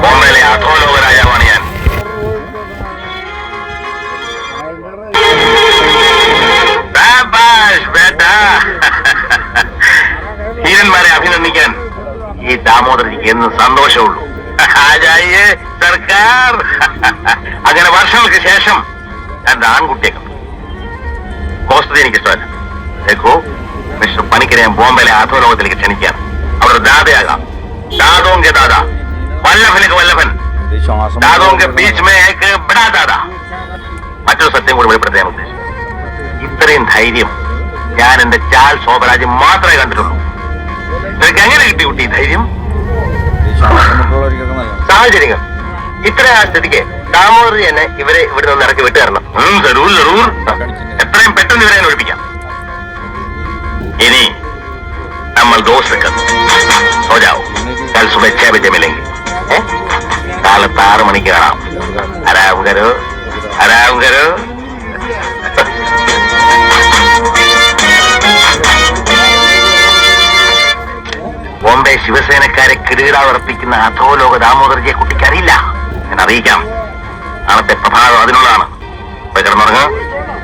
ബോംബെയിലെ അധോലോക രാജാവാണ് ഞാൻ. ഹീരന്മാരെ അഭിനന്ദിക്കാൻ ഈ ദാമോദരജിക്ക് എന്നും സന്തോഷമുള്ളൂ. സർക്കാർ അങ്ങനെ വർഷങ്ങൾക്ക് ശേഷം എന്റെ ആൺകുട്ടിയെ കണ്ടു. കോസ്റ്റതി എനിക്ക് ഇഷ്ടമല്ല. देखो മിസ്റ്റർ പണിക്കരെ ഞാൻ ബോംബെയിലെ അധോലോകത്തിലേക്ക് ക്ഷണിക്കുകയാണ്. അവിടെ ദാദയാകാം. ദാദോങ്കെ ദാദാ, വല്ലഭനക്ക് വല്ലഭൻ, ദാദോങ്കെ ബീച്ച് മേ ഏക് ബഡാ ദാദാ. മറ്റൊരു സത്യം കൂടി വെളിപ്പെടുത്താൻ ഞാൻ ഉദ്ദേശിച്ചു. ഇത്രയും ധൈര്യം ഞാൻ എന്റെ ചാൽ ശോഭരാജ് മാത്രമേ കണ്ടിട്ടുള്ളൂ. നിനക്ക് എങ്ങനെ കിട്ടി കുട്ടി ധൈര്യം? സാഹചര്യങ്ങൾ ഇത്ര ആ സ്ഥിതിക്ക് ദാമോദർ എന്നെ ഇവരെ ഇവിടെ നിന്ന് ഇറക്കി വിട്ടു തരണം. എത്രയും പെട്ടെന്ന് ഇവരെ ഒഴിപ്പിക്കാം. ഇനി നമ്മൾ ദോസ്തക്ക് സോജാവോ. കൽ സുബഹ 6 ബജെ മിലെംഗെ. കാലത്ത് 6 മണിക്ക് കാണാം. ആരാം കരോ, ആരാം കരോ. ബോംബെ ശിവസേനക്കാരെ കിരീടാവർപ്പിക്കുന്ന അധോലോക ദാമോദർജിയെ കുട്ടിക്ക് അറിയില്ല. ഞാൻ അറിയിക്കാം. നാളത്തെ പ്രഭാതം അതിനുള്ളതാണ്. കിടന്നുറങ്ങ്.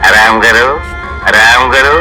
ആരാം കരോ, ആരാം കരോ.